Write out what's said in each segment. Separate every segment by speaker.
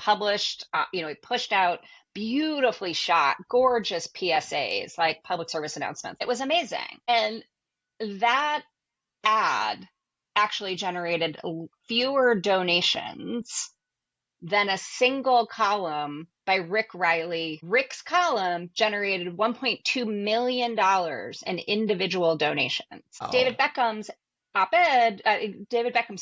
Speaker 1: published, he pushed out beautifully shot, gorgeous PSAs, like public service announcements. It was amazing. And that ad actually generated fewer donations than a single column by Rick Riley. Rick's column generated $1.2 million in individual donations.
Speaker 2: Oh,
Speaker 1: David Beckham's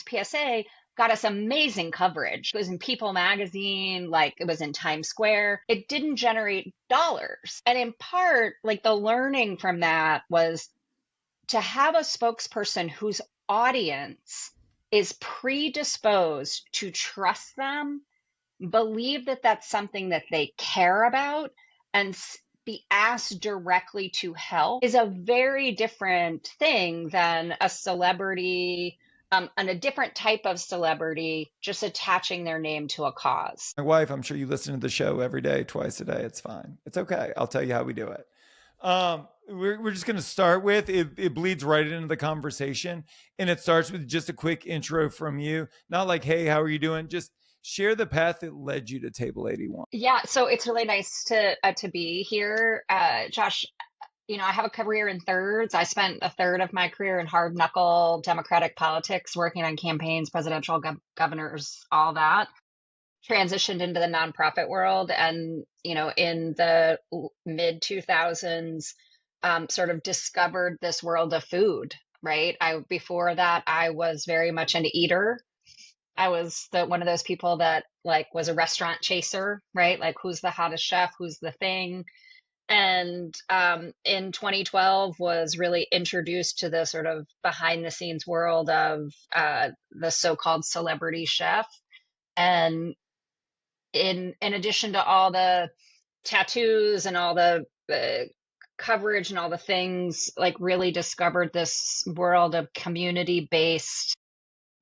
Speaker 1: PSA got us amazing coverage. It was in People magazine, like it was in Times Square. It didn't generate dollars. And in part, like the learning from that was to have a spokesperson whose audience is predisposed to trust them, believe that that's something that they care about, and be asked directly to help is a very different thing than a celebrity and a different type of celebrity just attaching their name to a cause.
Speaker 2: my wife, I'm sure you listen to the show every day, twice a day. It's fine. It's okay. I'll tell you how we do it. We're just going to start with it bleeds right into the conversation. And it starts with just a quick intro from you. Not like, hey, how are you doing? Just share the path that led you to Table 81.
Speaker 1: Yeah, so it's really nice to be here, Josh. I have a career in thirds. I spent a third of my career in hard knuckle Democratic politics, working on campaigns, presidential governors, all that. Transitioned into the nonprofit world, and in the mid 2000s, sort of discovered this world of food. Right. Before that, I was very much an eater. I was one of those people that like was a restaurant chaser, right? Like who's the hottest chef, who's the thing. And in 2012 was really introduced to the sort of behind the scenes world of the so-called celebrity chef. And in addition to all the tattoos and all the coverage and all the things, like really discovered this world of community-based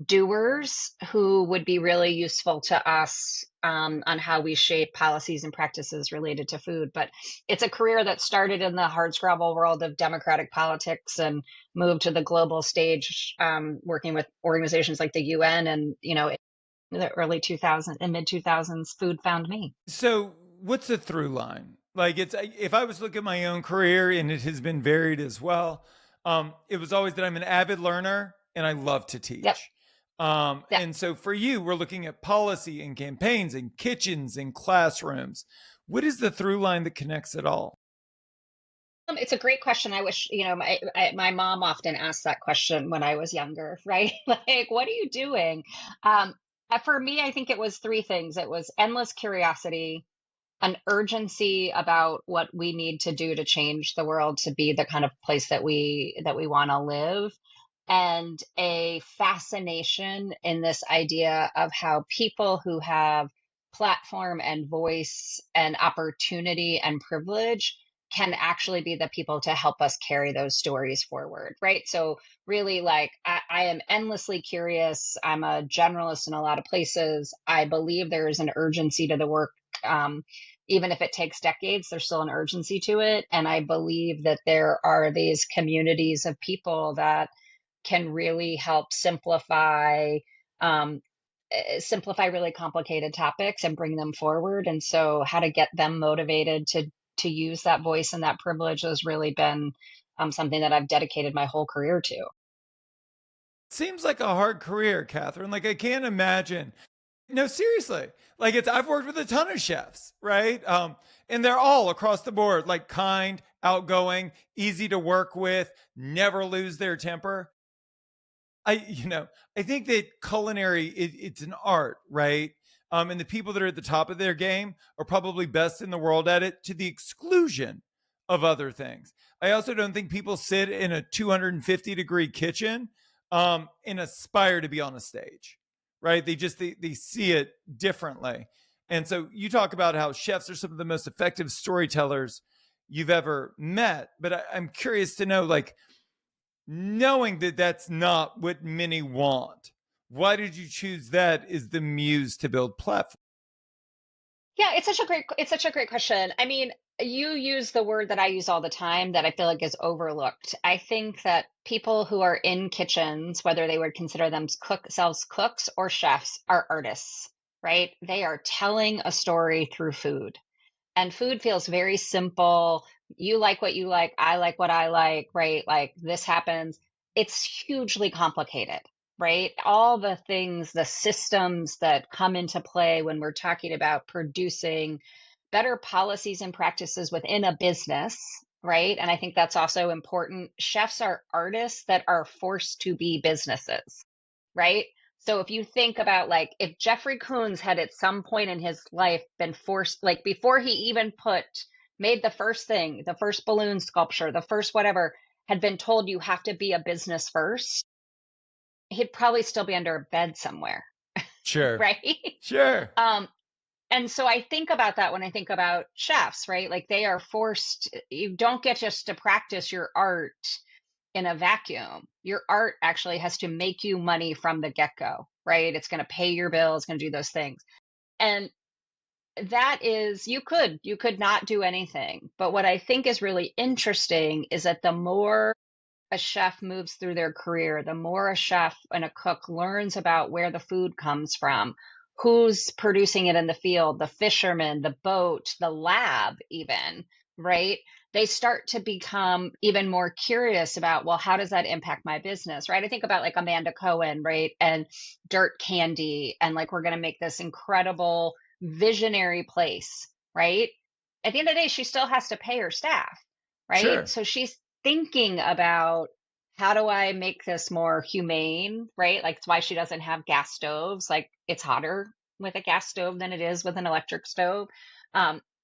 Speaker 1: doers who would be really useful to us on how we shape policies and practices related to food. But it's a career that started in the hardscrabble world of democratic politics and moved to the global stage, working with organizations like the UN. And, in the early 2000s and mid 2000s, food found me.
Speaker 2: So, what's the through line? Like, if I was to look at my own career, and it has been varied as well, it was always that I'm an avid learner and I love to
Speaker 1: Yep.
Speaker 2: teach.
Speaker 1: Yep.
Speaker 2: And so for you, we're looking at policy and campaigns and kitchens and classrooms. What is the through line that connects it all?
Speaker 1: It's a great question. I wish, my mom often asked that question when I was younger, right? Like, what are you doing? For me, I think it was three things. It was endless curiosity, an urgency about what we need to do to change the world to be the kind of place that we want to live, and a fascination in this idea of how people who have platform and voice and opportunity and privilege can actually be the people to help us carry those stories forward, right? So really, like, I am endlessly curious. I'm a generalist in a lot of places. I believe there is an urgency to the work. Even if it takes decades, there's still an urgency to it. And I believe that there are these communities of people that can really help simplify really complicated topics and bring them forward. And so how to get them motivated to use that voice and that privilege has really been something that I've dedicated my whole career to.
Speaker 2: Seems like a hard career, Catherine. Like, I can't imagine. No, seriously. Like, I've worked with a ton of chefs, right? And they're all across the board, like kind, outgoing, easy to work with, never lose their temper. I think that culinary, it's an art, right? And the people that are at the top of their game are probably best in the world at it, to the exclusion of other things. I also don't think people sit in a 250-degree kitchen and aspire to be on a stage, right? They see it differently. And so you talk about how chefs are some of the most effective storytellers you've ever met. But I'm curious to know, like, knowing that that's not what many want, why did you choose that as the muse to build platform?
Speaker 1: Yeah, it's such a great question. I mean, you use the word that I use all the time that I feel like is overlooked. I think that people who are in kitchens, whether they would consider themselves cooks or chefs, are artists. right? They are telling a story through food. And food feels very simple. You like what you like what I like, right? Like this happens. It's hugely complicated, right? All the things, the systems that come into play when we're talking about producing better policies and practices within a business, right? And I think that's also important. Chefs are artists that are forced to be businesses, right? So if you think about like if Jeffrey Koons had at some point in his life been forced, like before he even made the first thing, the first balloon sculpture, the first whatever, had been told you have to be a business first, he'd probably still be under a bed somewhere,
Speaker 2: Sure.
Speaker 1: right?
Speaker 2: Sure.
Speaker 1: Um, and so I think about that when I think about chefs, right? Like they are forced, you don't get just to practice your art in a vacuum. Your art actually has to make you money from the get-go, right? It's going to pay your bills, going to do those things. And that is, you could not do anything. But what I think is really interesting is that the more a chef moves through their career, the more a chef and a cook learns about where the food comes from, who's producing it in the field, the fisherman, the boat, the lab, even, right? They start to become even more curious about, well, how does that impact my business, right? I think about like Amanda Cohen, right? And Dirt Candy, and like we're going to make this incredible visionary place, right? At the end of the day, she still has to pay her staff, right?
Speaker 2: Sure.
Speaker 1: So she's thinking about how do I make this more humane, right? Like it's why she doesn't have gas stoves. Like it's hotter with a gas stove than it is with an electric stove.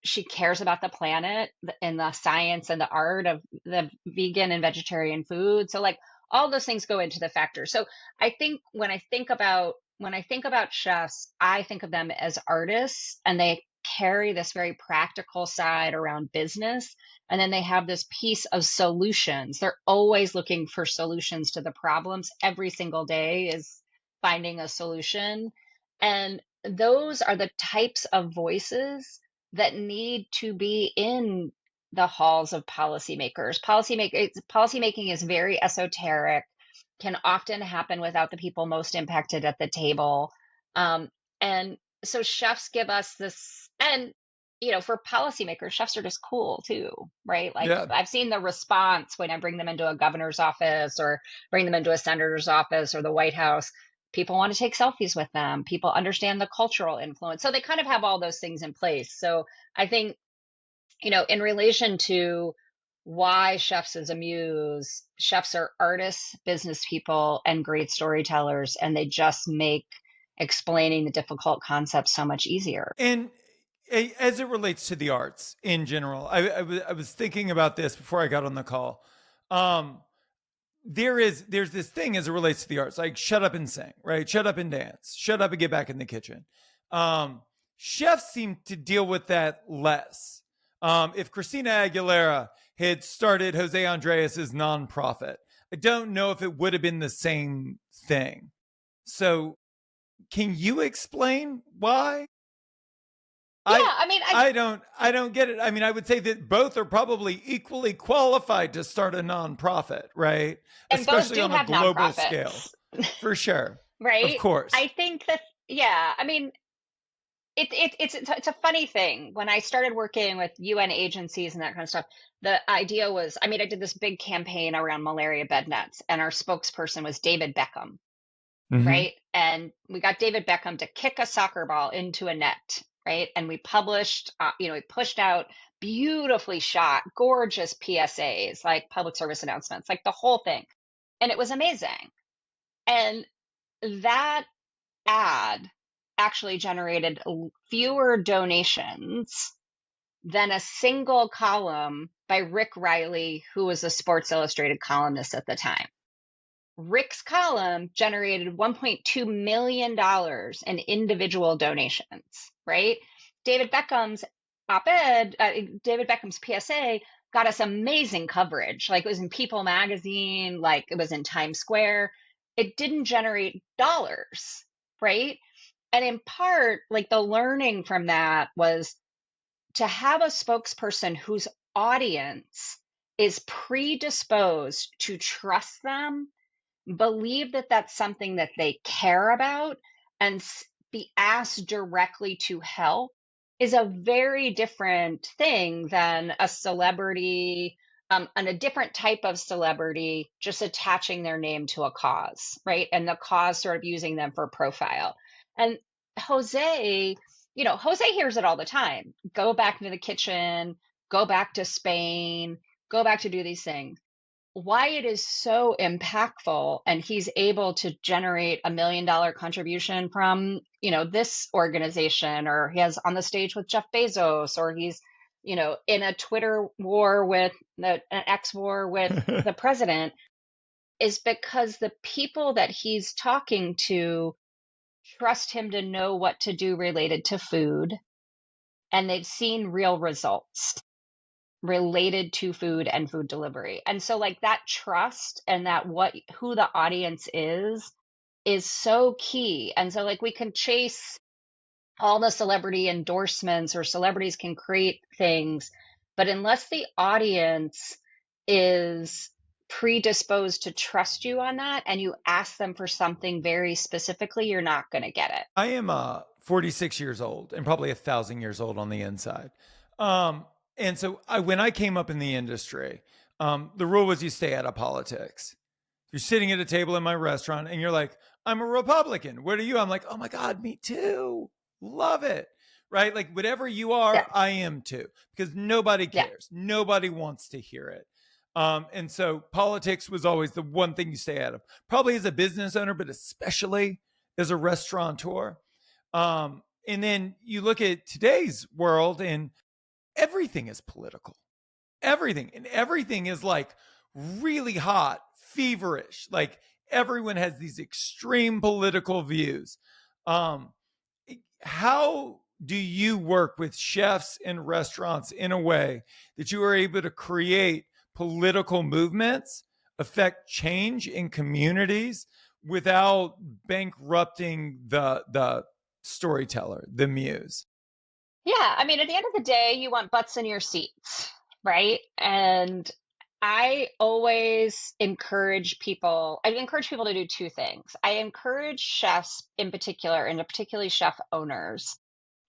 Speaker 1: She cares about the planet and the science and the art of the vegan and vegetarian food. So like all those things go into the factor. So I think when I think about chefs, I think of them as artists, and they carry this very practical side around business, and then they have this piece of solutions. They're always looking for solutions to the problems. Every single day is finding a solution. And those are the types of voices that need to be in the halls of policymakers. Policymaking is very esoteric, can often happen without the people most impacted at the table. And so chefs give us this, and for policymakers, chefs are just cool too, right? Like
Speaker 2: Yeah.
Speaker 1: I've seen the response when I bring them into a governor's office or bring them into a senator's office or the White House. People want to take selfies with them. People understand the cultural influence. So they kind of have all those things in place. So I think, in relation to why chefs is a muse, chefs are artists, business people, and great storytellers, and they just make explaining the difficult concepts so much easier.
Speaker 2: And as it relates to the arts in general, I was thinking about this before I got on the call. Um, there's this thing as it relates to the arts, like shut up and sing, right? Shut up and dance, shut up and get back in the kitchen. Um, Chefs seem to deal with that less. If Christina Aguilera had started Jose Andreas's nonprofit, I don't know if it would have been the same thing. So, can you explain why?
Speaker 1: Yeah,
Speaker 2: I
Speaker 1: I mean,
Speaker 2: I don't get it. I mean, I would say that both are probably equally qualified to start a nonprofit, right?
Speaker 1: and both
Speaker 2: Especially
Speaker 1: do
Speaker 2: on a
Speaker 1: have
Speaker 2: global scale.
Speaker 1: nonprofits,
Speaker 2: For sure. Of
Speaker 1: right?
Speaker 2: course.
Speaker 1: I think that, yeah, I mean, it's a funny thing. When I started working with UN agencies and that kind of stuff, the idea was, I mean, I did this big campaign around malaria bed nets, and our spokesperson was David Beckham,
Speaker 2: Hmm.
Speaker 1: right? And we got David Beckham to kick a soccer ball into a net, right? And we published, we pushed out beautifully shot, gorgeous PSAs, like public service announcements, like the whole thing. And it was amazing. And that ad actually generated fewer donations than a single column by Rick Riley, who was a Sports Illustrated columnist at the time. Rick's column generated $1.2 million in individual donations, right? David Beckham's op-ed, David Beckham's PSA got us amazing coverage. Like it was in People magazine, like it was in Times Square. It didn't generate dollars, right? And in part, like the learning from that was to have a spokesperson whose audience is predisposed to trust them, believe that that's something that they care about, and be asked directly to help is a very different thing than a celebrity, and a different type of celebrity just attaching their name to a cause, right? And the cause sort of using them for profile. And Jose, Jose hears it all the time. Go back into the kitchen, go back to Spain, go back to do these things. Why it is so impactful, and he's able to generate $1 million contribution from, this organization, or he has on the stage with Jeff Bezos, or he's, in a Twitter war with an X war with the president, is because the people that he's talking to trust him to know what to do related to food, and they've seen real results related to food and food delivery. And so like that trust and that who the audience is so key. And so like we can chase all the celebrity endorsements, or celebrities can create things, but unless the audience is predisposed to trust you on that and you ask them for something very specifically, you're not going to get it.
Speaker 2: I am 46 years old and probably 1,000 years old on the inside. And so when I came up in the industry, the rule was you stay out of politics. You're sitting at a table in my restaurant and you're like, I'm a Republican. What are you? I'm like, oh my God, me too. Love it. Right? Like whatever you are,
Speaker 1: Yeah.
Speaker 2: I am too, because nobody
Speaker 1: Yeah.
Speaker 2: cares. Nobody wants to hear it. And so politics was always the one thing you stay out of, probably as a business owner, but especially as a restaurateur. And then you look at today's world and everything is political. Everything. And everything is like really hot, feverish. Like everyone has these extreme political views. How do you work with chefs and restaurants in a way that you are able to create political movements, affect change in communities without bankrupting the storyteller, the muse?
Speaker 1: Yeah, I mean, at the end of the day, you want butts in your seats, right? And I encourage people to do two things. I encourage chefs in particular, and particularly chef owners,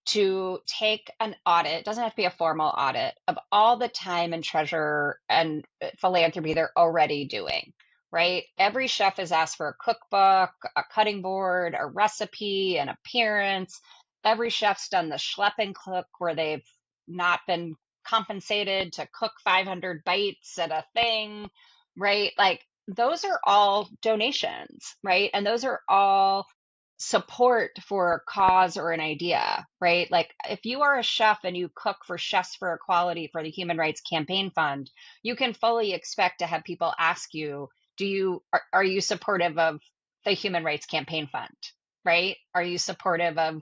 Speaker 1: to take an audit, it doesn't have to be a formal audit, of all the time and treasure and philanthropy they're already doing, right? Every chef is asked for a cookbook, a cutting board, a recipe, an appearance. Every chef's done the schlep and cook where they've not been compensated to cook 500 bites at a thing, right? Like those are all donations, right? And those are all support for a cause or an idea, right? Like if you are a chef and you cook for Chefs for Equality for the Human Rights Campaign Fund, you can fully expect to have people ask you, are you supportive of the Human Rights Campaign Fund, right? Are you supportive of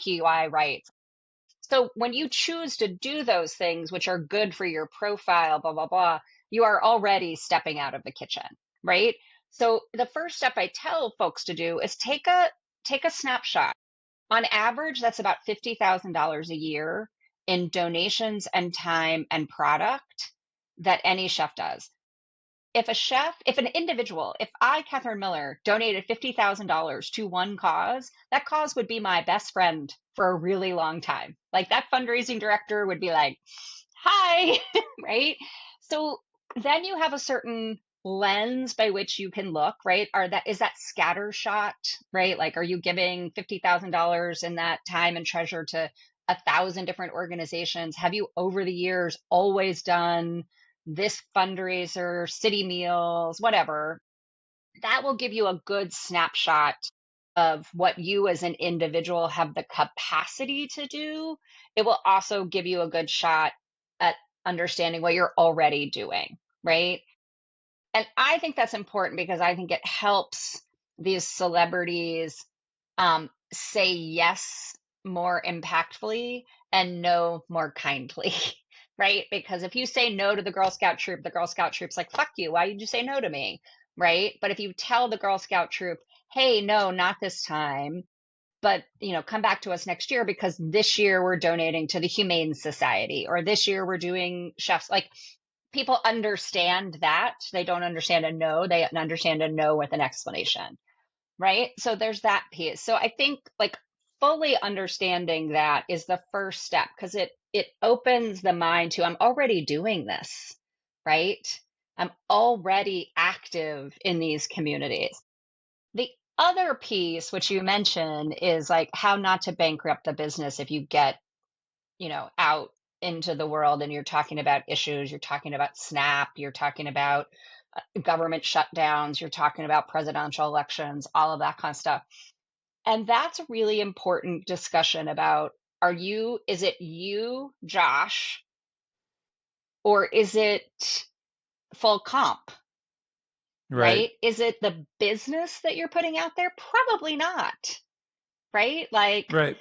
Speaker 1: QI rights? So when you choose to do those things, which are good for your profile, blah, blah, blah, you are already stepping out of the kitchen, right? So the first step I tell folks to do is take a snapshot. On average, that's about $50,000 a year in donations and time and product that any chef does. If I, Katherine Miller, donated $50,000 to one cause, that cause would be my best friend for a really long time. Like that fundraising director would be like, hi, right? So then you have a certain lens by which you can look, right? Is that scattershot, right? Like, are you giving $50,000 in that time and treasure to 1,000 different organizations? Have you over the years always done this fundraiser, city meals, whatever? That will give you a good snapshot of what you as an individual have the capacity to do. It will also give you a good shot at understanding what you're already doing, right? And I think that's important because I think it helps these celebrities say yes more impactfully and no more kindly, right? Because if you say no to the Girl Scout troop, the Girl Scout troop's like, fuck you, why did you say no to me, right? But if you tell the Girl Scout troop, hey, no, not this time, but come back to us next year because this year we're donating to the Humane Society, or this year we're doing chefs, like people understand that. They don't understand a no, they understand a no with an explanation. right? So there's that piece. So I think like fully understanding that is the first step because it opens the mind to I'm already doing this, right? I'm already active in these communities. The other piece, which you mentioned, is like how not to bankrupt the business if you get, out into the world and you're talking about issues, you're talking about SNAP, you're talking about government shutdowns, you're talking about presidential elections, all of that kind of stuff. And that's a really important discussion about is it you, Josh, or is it full comp,
Speaker 2: Right.
Speaker 1: right? Is it the business that you're putting out there? Probably not, right? Like
Speaker 2: Right.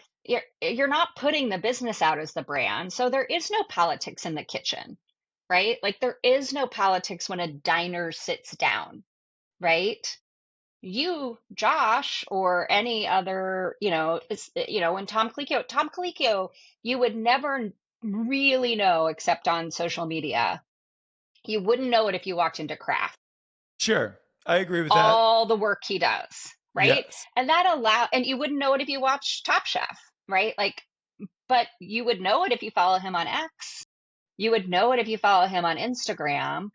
Speaker 1: you're not putting the business out as the brand. So there is no politics in the kitchen, right? Like there is no politics when a diner sits down, right? You, Josh, or any other, when Tom Colicchio, you would never really know except on social media. You wouldn't know it if you walked into Kraft,
Speaker 2: Sure. I agree with that.
Speaker 1: all the work he does, right?
Speaker 2: Yes.
Speaker 1: And you wouldn't know it if you watch Top Chef, right? Like, but you would know it if you follow him on X. You would know it if you follow him on Instagram.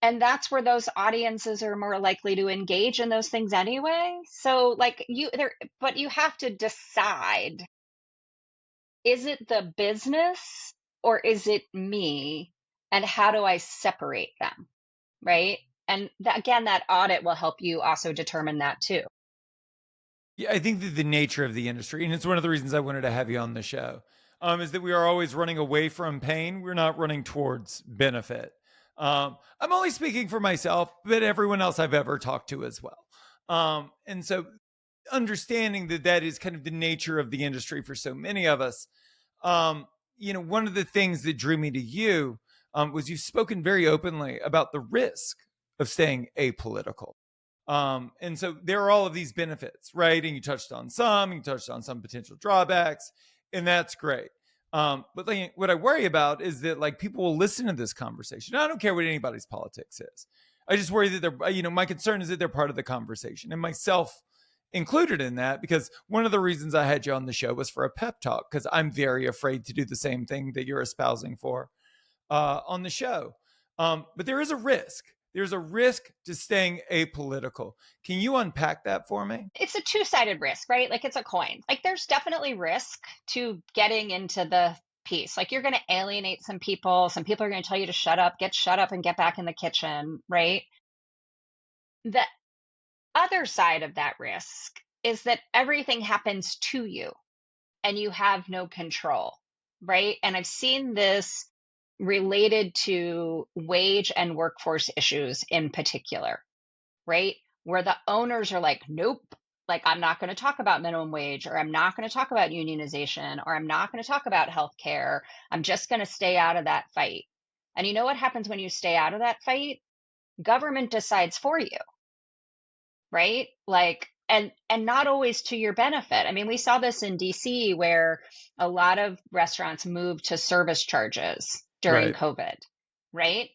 Speaker 1: And that's where those audiences are more likely to engage in those things anyway. So but you have to decide, is it the business or is it me? And how do I separate them? Right. And again, that audit will help you also determine that too.
Speaker 2: Yeah, I think that the nature of the industry, and it's one of the reasons I wanted to have you on the show, is that we are always running away from pain. We're not running towards benefit. I'm only speaking for myself, but everyone else I've ever talked to as well. And so understanding that that is kind of the nature of the industry for so many of us. One of the things that drew me to you was you've spoken very openly about the risk of staying apolitical. And so there are all of these benefits, right? And you touched on some potential drawbacks, and that's great. But like, what I worry about is that like people will listen to this conversation. I don't care what anybody's politics is. I just worry that my concern is that they're part of the conversation, and myself included in that, because one of the reasons I had you on the show was for a pep talk, because I'm very afraid to do the same thing that you're espousing for on the show. But there is a risk. There's a risk to staying apolitical. Can you unpack that for me?
Speaker 1: It's a two-sided risk, right? Like it's a coin. Like there's definitely risk to getting into the piece. Like you're going to alienate some people. Some people are going to tell you to shut up and get back in the kitchen, right? The other side of that risk is that everything happens to you and you have no control, right? And I've seen this related to wage and workforce issues in particular, right? Where the owners are like, nope, like I'm not going to talk about minimum wage, or I'm not going to talk about unionization, or I'm not going to talk about healthcare. I'm just going to stay out of that fight. And you know what happens when you stay out of that fight? Government decides for you, right? Like, and not always to your benefit. I mean, we saw this in DC where a lot of restaurants moved to service charges during
Speaker 2: Right.
Speaker 1: COVID, right?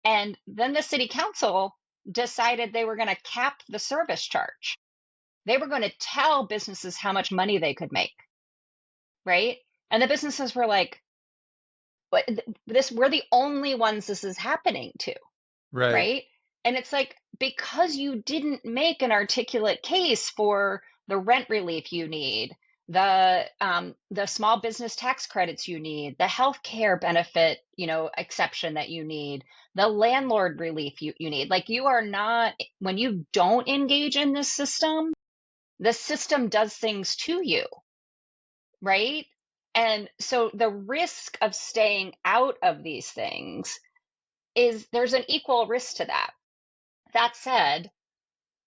Speaker 1: And then the city council decided they were going to cap the service charge. They were going to tell businesses how much money they could make, right? And the businesses were like, "But we're the only ones this is happening to,
Speaker 2: Right.
Speaker 1: right?" And it's like, because you didn't make an articulate case for the rent relief you need, the small business tax credits you need, the health care benefit, exception that you need, the landlord relief you need. Like you are not, when you don't engage in this system, the system does things to you, right? And so the risk of staying out of these things is there's an equal risk to that. That said,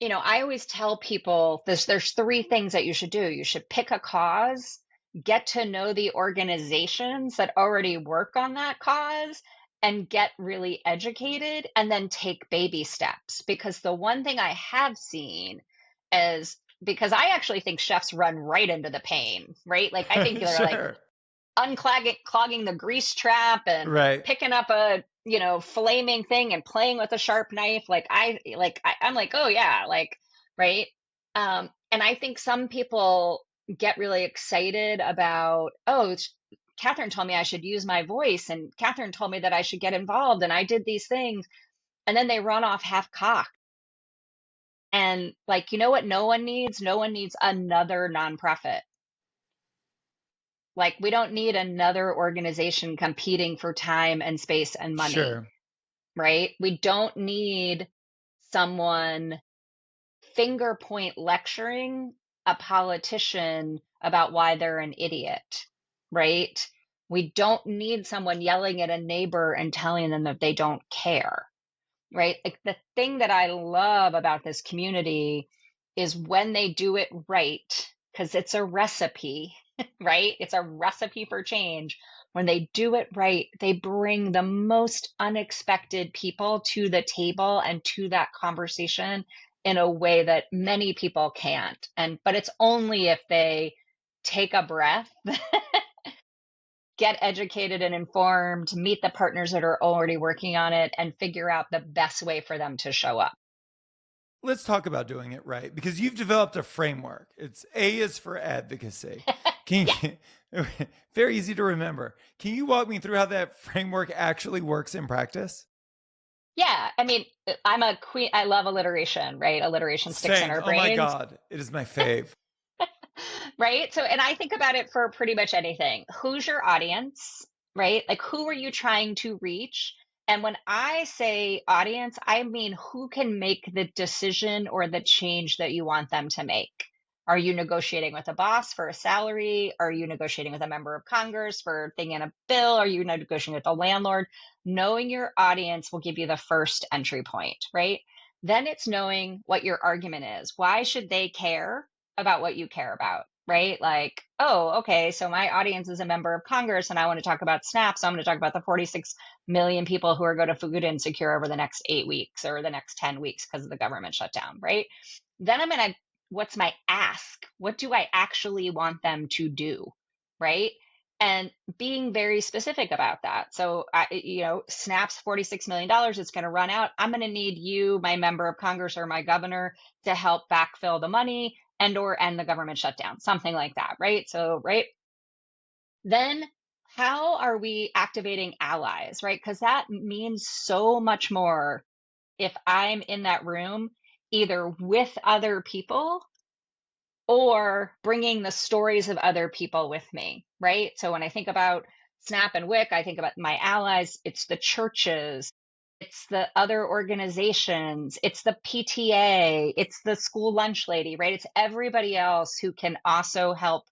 Speaker 1: I always tell people there's three things that you should do. You should pick a cause, get to know the organizations that already work on that cause, and get really educated, and then take baby steps. Because the one thing I have seen is, because I actually think chefs run right into the pain, right? Like I think they're like
Speaker 2: Sure.
Speaker 1: clogging the grease trap and
Speaker 2: Right.
Speaker 1: picking up a flaming thing and playing with a sharp knife. I'm like, oh yeah, like, right. And I think some people get really excited about, oh, Catherine told me I should use my voice, and Catherine told me that I should get involved, and I did these things. And then they run off half cocked. And like, you know what no one needs? No one needs another nonprofit. Like, we don't need another organization competing for time and space and money,
Speaker 2: Sure.
Speaker 1: right? We don't need someone finger point lecturing a politician about why they're an idiot, right? We don't need someone yelling at a neighbor and telling them that they don't care, right? Like, the thing that I love about this community is when they do it right, because it's a recipe, right? It's a recipe for change. When they do it right, they bring the most unexpected people to the table and to that conversation in a way that many people can't. But it's only if they take a breath, get educated and informed, meet the partners that are already working on it, and figure out the best way for them to show up.
Speaker 2: Let's talk about doing it right, because you've developed a framework. It's A is for advocacy. Can
Speaker 1: Yeah.
Speaker 2: you, very easy to remember. Can you walk me through how that framework actually works in practice?
Speaker 1: Yeah. I mean, I'm a queen. I love alliteration, right? Alliteration sticks in
Speaker 2: Same.
Speaker 1: our
Speaker 2: Oh my
Speaker 1: brains,
Speaker 2: God. It is my fave.
Speaker 1: right? So, and I think about it for pretty much anything. Who's your audience, right? Like, who are you trying to reach? And when I say audience, I mean who can make the decision or the change that you want them to make. Are you negotiating with a boss for a salary? Are you negotiating with a member of Congress for thing in a bill? Are you negotiating with a landlord? Knowing your audience will give you the first entry point, right? Then it's knowing what your argument is. Why should they care about what you care about, right? Like, oh, okay, so my audience is a member of Congress and I want to talk about SNAP. So I'm going to talk about the 46 million people who are going to food insecure over the next 8 weeks or the next 10 weeks because of the government shutdown, right? Then I'm going to, what's my ask? What do I actually want them to do, right? And being very specific about that. So, SNAP's $46 million, it's going to run out. I'm going to need you, my member of Congress or my governor, to help backfill the money and or end the government shutdown, something like that, right? So, right, then how are we activating allies, right? Because that means so much more if I'm in that room either with other people or bringing the stories of other people with me, right? So when I think about SNAP and WIC, I think about my allies. It's the churches, it's the other organizations, it's the PTA, it's the school lunch lady, right? It's everybody else who can also help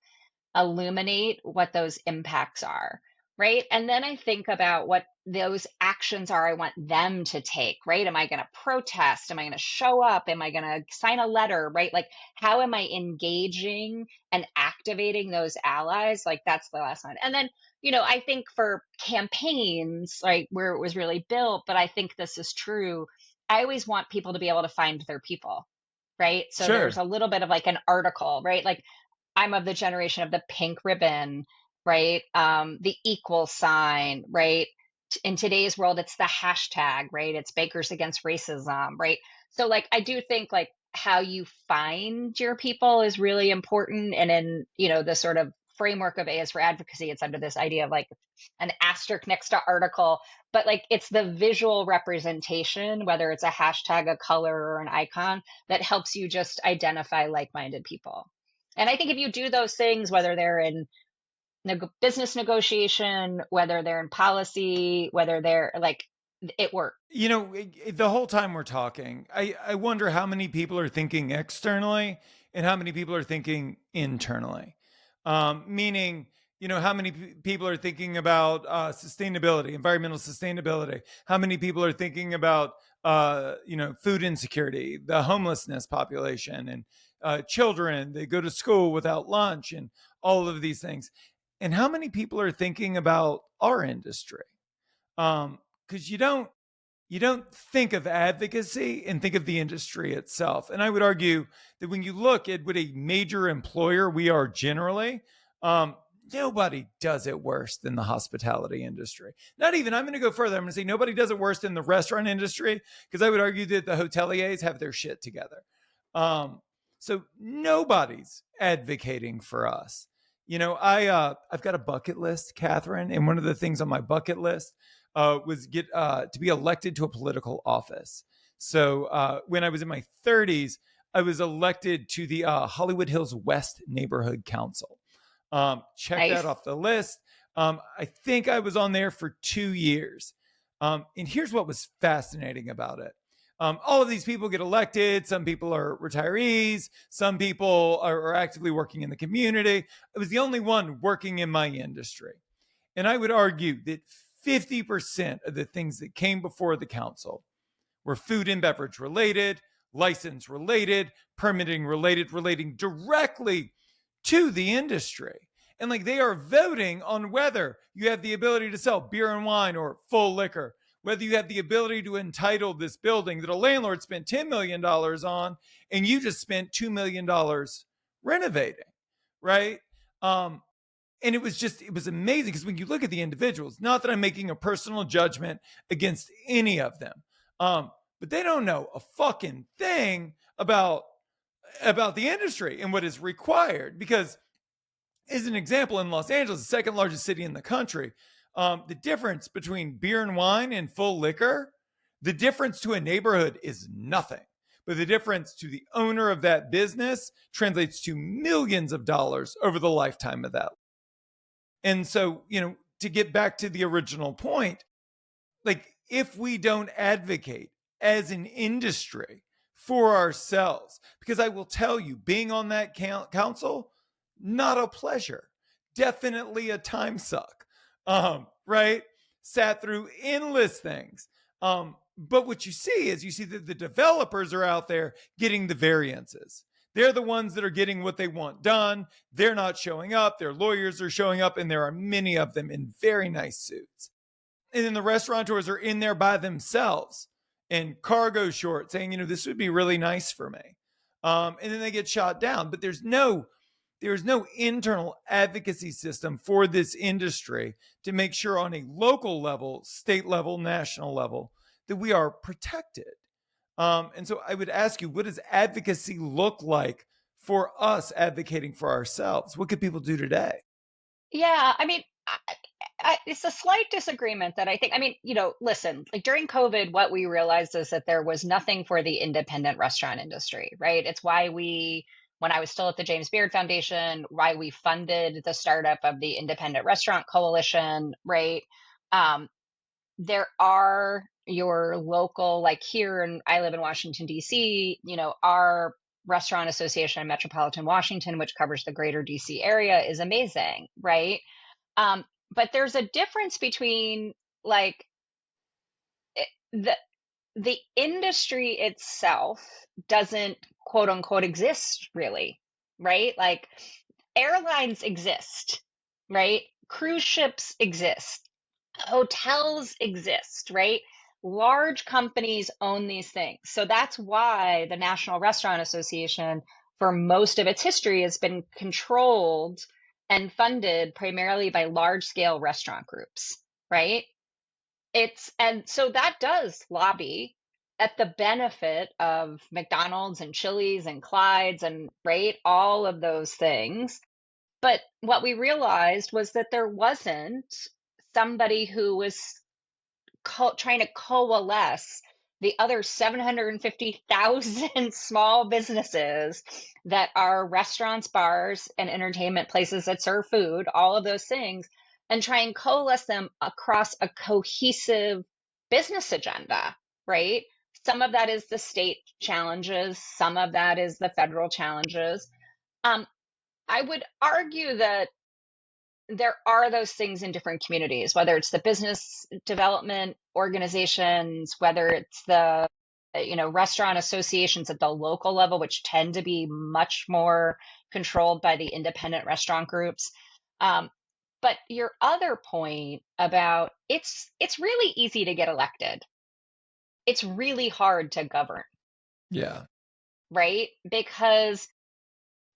Speaker 1: illuminate what those impacts are, right? And then I think about what those actions are I want them to take, right? Am I going to protest? Am I going to show up? Am I going to sign a letter, right? Like, how am I engaging and activating those allies? Like, that's the last one. And then, I think for campaigns, like where it was really built, but I think this is true. I always want people to be able to find their people, right? So there's
Speaker 2: Sure.
Speaker 1: a little bit of like an article, right? Like, I'm of the generation of the pink ribbon, right? The equal sign, right? In today's world, it's the hashtag, right? It's bakers against racism, right? So, like, I do think like how you find your people is really important. And in, the sort of framework of A is for advocacy, it's under this idea of like an asterisk next to article, but like it's the visual representation, whether it's a hashtag, a color, or an icon that helps you just identify like minded people. And I think if you do those things, whether they're in business negotiation, whether they're in policy, whether they're like, it works.
Speaker 2: The whole time we're talking, I wonder how many people are thinking externally and how many people are thinking internally. Meaning, how many people are thinking about sustainability, environmental sustainability? How many people are thinking about, food insecurity, the homelessness population, and children that go to school without lunch, and all of these things? And how many people are thinking about our industry? Because you don't think of advocacy and think of the industry itself. And I would argue that when you look at what a major employer we are generally, nobody does it worse than the hospitality industry. Not even, I'm going to go further. I'm going to say nobody does it worse than the restaurant industry, because I would argue that the hoteliers have their shit together. Um, So nobody's advocating for us. I've got a bucket list, Catherine, and one of the things on my bucket list was get to be elected to a political office. So when I was in my 30s, I was elected to the Hollywood Hills West Neighborhood Council. Check that
Speaker 1: Nice.
Speaker 2: off the list. I think I was on there for 2 years. And here's what was fascinating about it. All of these people get elected. Some people are retirees. Some people are actively working in the community. I was the only one working in my industry. And I would argue that 50% of the things that came before the council were food and beverage related, license related, permitting related, relating directly to the industry. And like they are voting on whether you have the ability to sell beer and wine or full liquor, whether you have the ability to entitle this building that a landlord spent $10 million on and you just spent $2 million renovating, right? And it was amazing because when you look at the individuals, not that I'm making a personal judgment against any of them, but they don't know a fucking thing about the industry and what is required. Because, as an example, in Los Angeles, the second largest city in the country, the difference between beer and wine and full liquor, the difference to a neighborhood is nothing. But the difference to the owner of that business translates to millions of dollars over the lifetime of that. And so, to get back to the original point, like if we don't advocate as an industry for ourselves, because I will tell you, being on that council, not a pleasure, definitely a time suck, right? Sat through endless things. But what you see is that the developers are out there getting the variances. They're the ones that are getting what they want done. They're not showing up. Their lawyers are showing up, and there are many of them in very nice suits. And then the restaurateurs are in there by themselves in cargo shorts saying, this would be really nice for me. And then they get shot down. But there's no internal advocacy system for this industry to make sure on a local level, state level, national level, that we are protected. And so I would ask you, what does advocacy look like for us advocating for ourselves? What could people do today?
Speaker 1: Yeah, I mean, it's a slight disagreement that I think, I mean, listen, like during COVID, what we realized is that there was nothing for the independent restaurant industry, right? It's why when I was still at the James Beard Foundation, why we funded the startup of the Independent Restaurant Coalition, right? There are your local, like here, and I live in Washington, D.C., our restaurant association in metropolitan Washington, which covers the greater DC area, is amazing, right? But there's a difference between like the the industry itself doesn't quote unquote exist really, right? Like airlines exist, right? Cruise ships exist, hotels exist, right? Large companies own these things. So that's why the National Restaurant Association, for most of its history, has been controlled and funded primarily by large scale restaurant groups, right? And so that does lobby at the benefit of McDonald's and Chili's and Clyde's and right, all of those things. But what we realized was that there wasn't somebody who was trying to coalesce the other 750,000 small businesses that are restaurants, bars, and entertainment places that serve food, all of those things, and try and coalesce them across a cohesive business agenda, right? Some of that is the state challenges, some of that is the federal challenges. I would argue that there are those things in different communities, whether it's the business development organizations, whether it's the restaurant associations at the local level, which tend to be much more controlled by the independent restaurant groups. But your other point about it's really easy to get elected. It's really hard to govern,
Speaker 2: Yeah.
Speaker 1: right? Because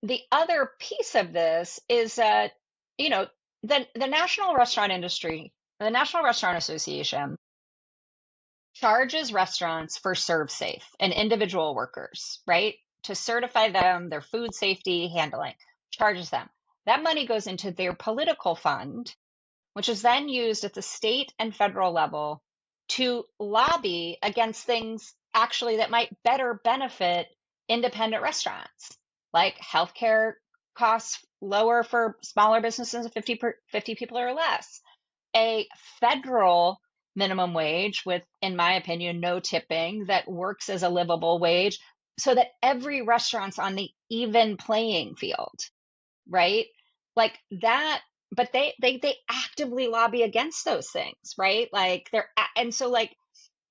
Speaker 1: the other piece of this is that, the national restaurant industry, the National Restaurant Association charges restaurants for serve safe and individual workers, right? to certify them, their food safety handling, charges them. That money goes into their political fund, which is then used at the state and federal level to lobby against things actually that might better benefit independent restaurants, like healthcare costs lower for smaller businesses of 50 people or less, a federal minimum wage with, in my opinion, no tipping that works as a livable wage so that every restaurant's on the even playing field, right? Like that, but they actively lobby against those things, right? Like and so like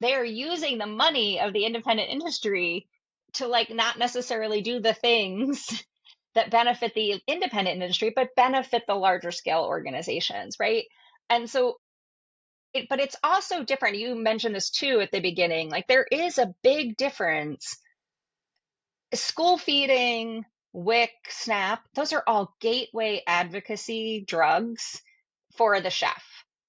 Speaker 1: they're using the money of the independent industry to like not necessarily do the things that benefit the independent industry, but benefit the larger scale organizations, right? And so but it's also different. You mentioned this too at the beginning. Like there is a big difference. School feeding, WIC, SNAP, those are all gateway advocacy drugs for the chef.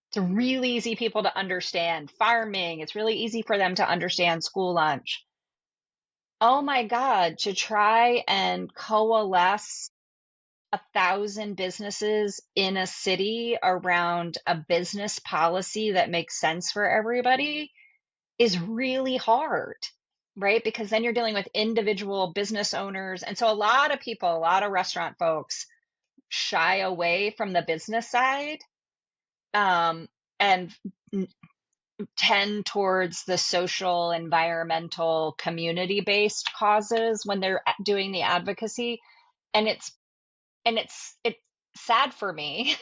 Speaker 1: It's really easy people to understand. Farming, it's really easy for them to understand school lunch. Oh my God, to try and coalesce 1,000 businesses in a city around a business policy that makes sense for everybody is really hard, right? Because then you're dealing with individual business owners. And so a lot of people, a lot of restaurant folks shy away from the business side, and tend towards the social, environmental, community-based causes when they're doing the advocacy. And it's sad for me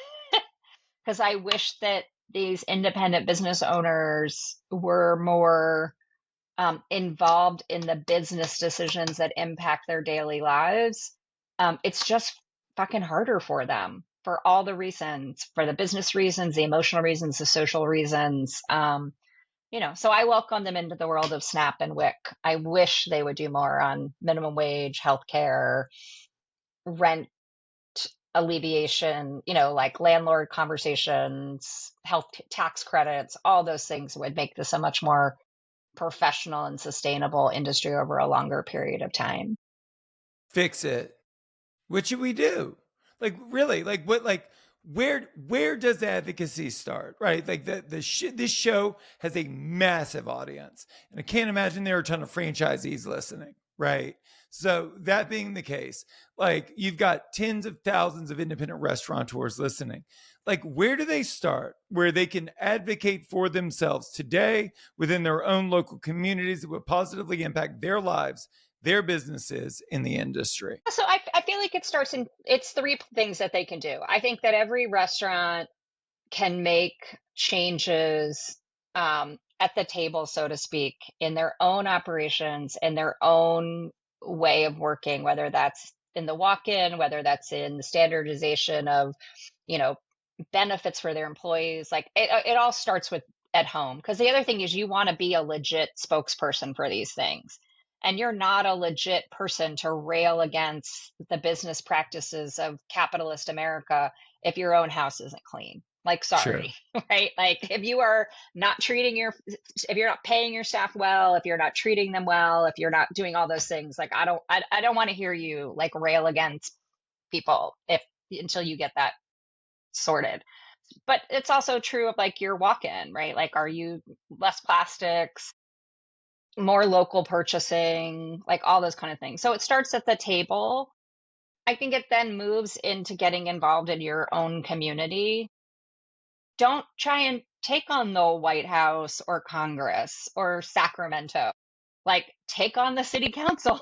Speaker 1: because I wish that these independent business owners were more involved in the business decisions that impact their daily lives. It's just fucking harder for them for all the reasons, for the business reasons, the emotional reasons, the social reasons. So I welcome them into the world of SNAP and WIC. I wish they would do more on minimum wage, healthcare, rent alleviation, like landlord conversations, health tax credits, all those things would make this a much more professional and sustainable industry over a longer period of time.
Speaker 2: Fix it. What should we do? Like really? Like what? Like where does advocacy start? Right? Like this show has a massive audience, and I can't imagine there are a ton of franchisees listening. Right? So that being the case, like you've got tens of thousands of independent restaurateurs listening. Like where do they start? Where they can advocate for themselves today within their own local communities that would positively impact their lives, their businesses in the industry.
Speaker 1: So I feel like it's three things that they can do. I think that every restaurant can make changes at the table, so to speak, in their own operations, in their own way of working, whether that's in the walk-in, whether that's in the standardization of, you know, benefits for their employees. Like it all starts with at home. Because the other thing is you want to be a legit spokesperson for these things. And you're not a legit person to rail against the business practices of capitalist America if your own house isn't clean. Like,
Speaker 2: Sure.
Speaker 1: sorry, right? Like if you are not if you're not paying your staff well, if you're not treating them well, if you're not doing all those things, like I don't want to hear you like rail against people until you get that sorted. But it's also true of like your walk-in, right? Like, are you less plastics, more local purchasing, like all those kind of things. So it starts at the table. I think it then moves into getting involved in your own community. Don't try and take on the White House or Congress or Sacramento. Like, take on the city council,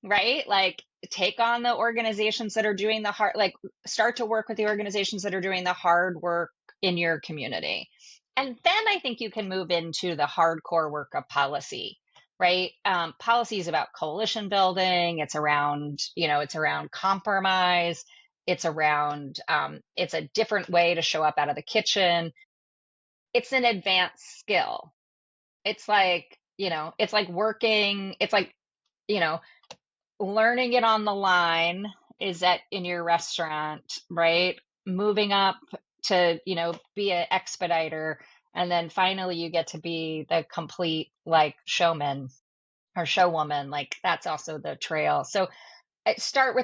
Speaker 1: right? Like, take on the organizations that are doing the hard, like, start to work with the organizations that are doing the hard work in your community. And then I think you can move into the hardcore work of policy, right? Policy is about coalition building. It's around, it's around compromise. It's around, it's a different way to show up out of the kitchen. It's an advanced skill. It's like, it's like working, it's like, you know, learning it on the line is that in your restaurant, right? Moving up to, be an expediter. And then finally you get to be the complete like showman or showwoman, like that's also the trail. So start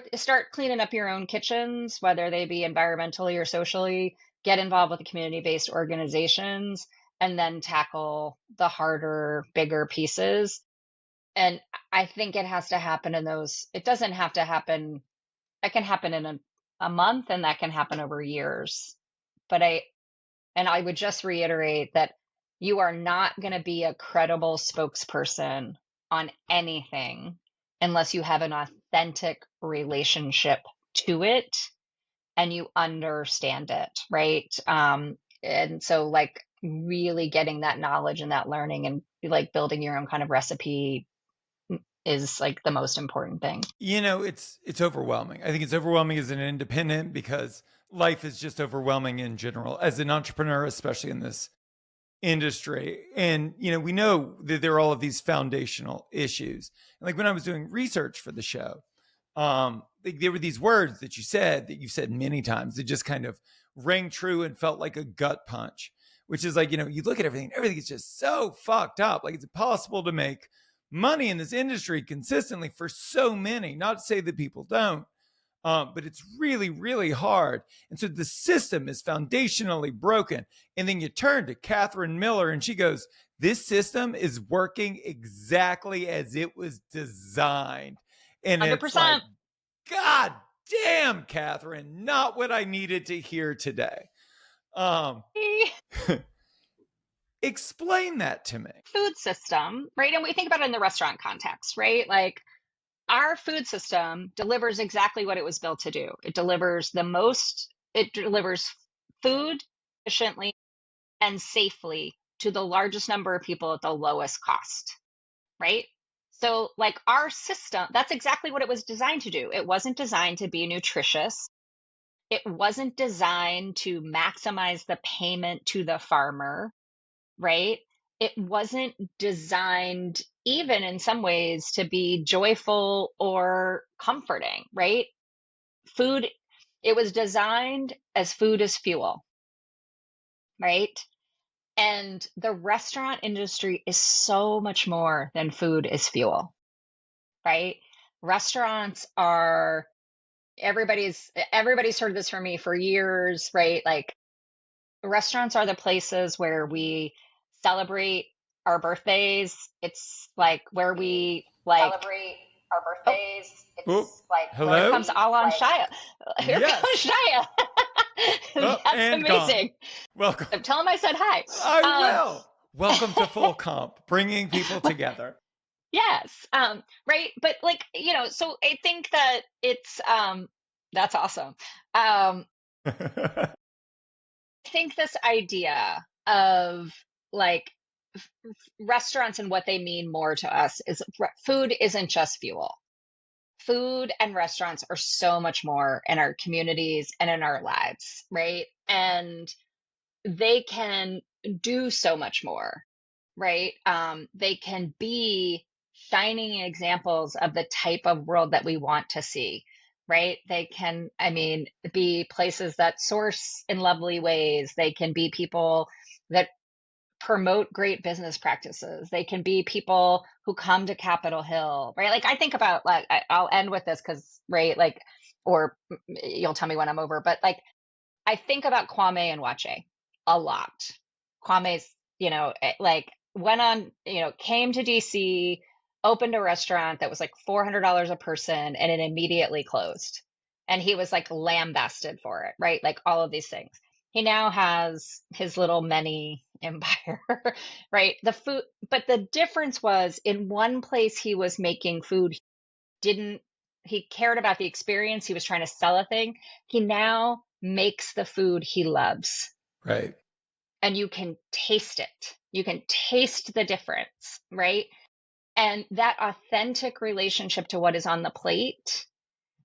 Speaker 1: cleaning up your own kitchens, whether they be environmentally or socially. Get involved with the community-based organizations, and then tackle the harder, bigger pieces. And I think it has to happen in those. It doesn't have to happen. That can happen in a month, and that can happen over years. But I would just reiterate that you are not going to be a credible spokesperson on anything unless you have an authentic relationship to it and you understand it, right? And so, like, really getting that knowledge and that learning and like building your own kind of recipe is like the most important thing.
Speaker 2: It's overwhelming. I think it's overwhelming as an independent because life is just overwhelming in general as an entrepreneur, especially in this industry. And we know that there are all of these foundational issues. Like when I was doing research for the show, there were these words that you've said many times that just kind of rang true and felt like a gut punch, which is like, you look at everything is just so fucked up. Like it's impossible to make money in this industry consistently for so many. Not to say that people don't, but it's really, really hard. And so the system is foundationally broken. And then you turn to Katherine Miller and she goes, this system is working exactly as it was designed. And it's like,
Speaker 1: 100%.
Speaker 2: God damn, Katherine, not what I needed to hear today. Explain that to me.
Speaker 1: Food system, right? And we think about it in the restaurant context, right? Like our food system delivers exactly what it was built to do. It delivers food efficiently and safely to the largest number of people at the lowest cost, right? So, like our system, that's exactly what it was designed to do. It wasn't designed to be nutritious. It wasn't designed to maximize the payment to the farmer, right? It wasn't designed, even in some ways, to be joyful or comforting, right? Food, it was designed as food as fuel, right? And the restaurant industry is so much more than food is fuel, right? Restaurants are everybody's heard this from me for years, right? Like restaurants are the places where we celebrate our birthdays. It's like where we like
Speaker 3: celebrate our
Speaker 1: oh,
Speaker 3: birthdays.
Speaker 2: Oh,
Speaker 3: like
Speaker 2: hello?
Speaker 1: Here comes Alan Shia. Here
Speaker 2: Yes.
Speaker 1: comes Shia.
Speaker 2: Oh,
Speaker 1: That's
Speaker 2: and
Speaker 1: amazing.
Speaker 2: gone. Welcome.
Speaker 1: Tell him I said hi.
Speaker 2: I will. Welcome to Full Comp, bringing people together.
Speaker 1: Yes. Right. But like, so I think that it's that's awesome. I think this idea of like restaurants and what they mean more to us is food isn't just fuel. Food and restaurants are so much more in our communities and in our lives, right? And they can do so much more, right? They can be shining examples of the type of world that we want to see, right? They can, be places that source in lovely ways. They can be people that promote great business practices. They can be people who come to Capitol Hill, right? Like I think about, like, I'll end with this because, right, like, or you'll tell me when I'm over, but like, I think about Kwame and Wache a lot. Kwame's, like went on, came to DC, opened a restaurant that was like $400 a person, and it immediately closed. And he was like lambasted for it, right? Like all of these things. He now has his little mini empire, right? The food, but the difference was in one place he was making food, he cared about the experience. He was trying to sell a thing. He now makes the food he loves.
Speaker 2: Right.
Speaker 1: And you can taste it. You can taste the difference, right? And that authentic relationship to what is on the plate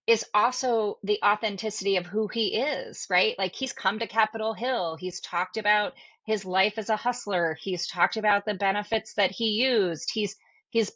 Speaker 1: is also the authenticity of who he is, right? Like he's come to Capitol Hill. He's talked about his life as a hustler. He's talked about the benefits that he used. He's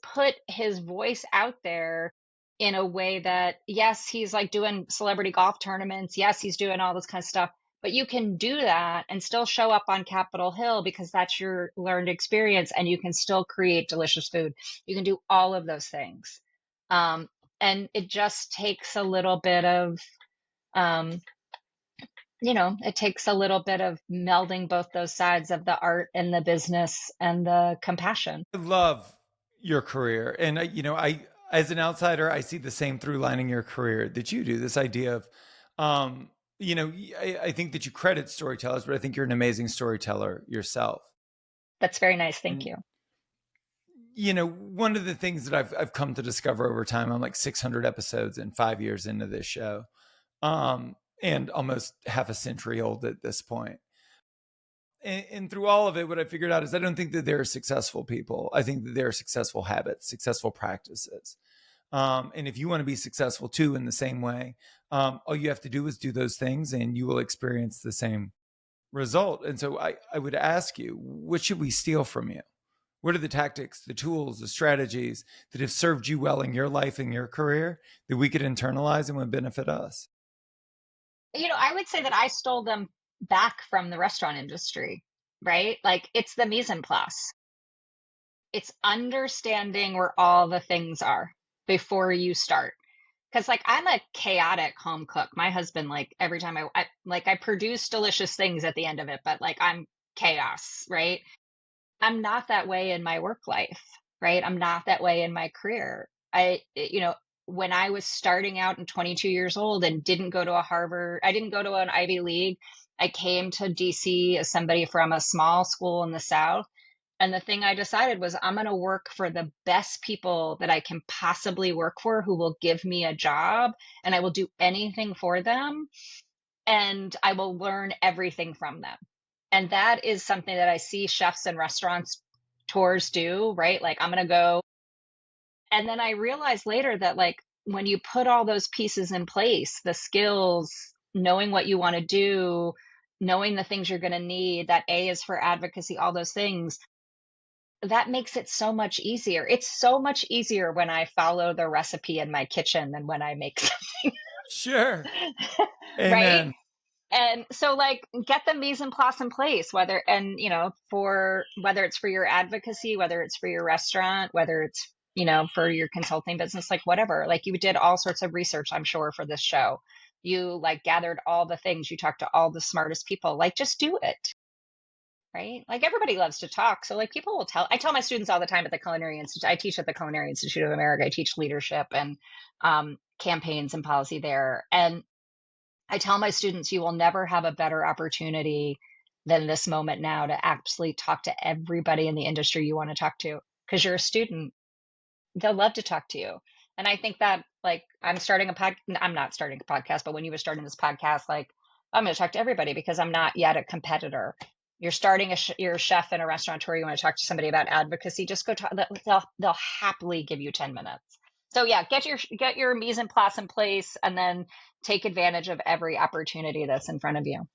Speaker 1: put his voice out there in a way that, yes, he's like doing celebrity golf tournaments. Yes, he's doing all this kind of stuff, But you can do that and still show up on Capitol Hill because that's your learned experience, and you can still create delicious food. You can do all of those things. Um, and it just takes a little bit of, um, it takes a little bit of melding both those sides of the art and the business and the compassion.
Speaker 2: I love your career. And as an outsider, I see the same through line in your career that you do. This idea of, um, I think that you credit storytellers, but I think you're an amazing storyteller yourself.
Speaker 1: That's very nice. Thank
Speaker 2: And
Speaker 1: you.
Speaker 2: one of the things that I've come to discover over time, I'm like 600 episodes and 5 years into this show, and almost half a century old at this point. And through all of it, what I figured out is I don't think that there are successful people. I think that there are successful habits, successful practices. And if you want to be successful too, in the same way, all you have to do is do those things and you will experience the same result. And so I would ask you, what should we steal from you? What are the tactics, the tools, the strategies that have served you well in your life and your career that we could internalize and would benefit us?
Speaker 1: I would say that I stole them back from the restaurant industry, right? Like, it's the mise en place. It's understanding where all the things are before you start. Because, like, I'm a chaotic home cook. My husband, like, every time I produce delicious things at the end of it, but like, I'm chaos, right? I'm not that way in my work life, right? I'm not that way in my career. When I was starting out and 22 years old and didn't go to a Harvard, I didn't go to an Ivy League. I came to DC as somebody from a small school in the South. And the thing I decided was, I'm going to work for the best people that I can possibly work for, who will give me a job, and I will do anything for them, and I will learn everything from them. And that is something that I see chefs and restaurants tours do, right? Like, I'm going to go. And then I realized later that, like, when you put all those pieces in place, the skills, knowing what you want to do, knowing the things you're going to need, that A is for advocacy, all those things, that makes it so much easier. It's so much easier when I follow the recipe in my kitchen than when I make something,
Speaker 2: Sure.
Speaker 1: right?
Speaker 2: Amen.
Speaker 1: And so, like, get the mise en place in place, for whether it's for your advocacy, whether it's for your restaurant, whether it's, for your consulting business, like, whatever. Like, you did all sorts of research, I'm sure, for this show. You, like, gathered all the things, you talked to all the smartest people. Like, just do it. Right? Like, everybody loves to talk. So, like, people will I tell my students all the time at the Culinary Institute. I teach at the Culinary Institute of America. I teach leadership and campaigns and policy there. And I tell my students, you will never have a better opportunity than this moment now to actually talk to everybody in the industry you want to talk to, because you're a student. They'll love to talk to you. And I think that, like, I'm not starting a podcast, but when you were starting this podcast, like, I'm going to talk to everybody because I'm not yet a competitor. You're starting you're a chef and a restaurateur. You want to talk to somebody about advocacy, just go talk. They'll happily give you 10 minutes. So yeah, get your mise en place in place, and then take advantage of every opportunity that's in front of you.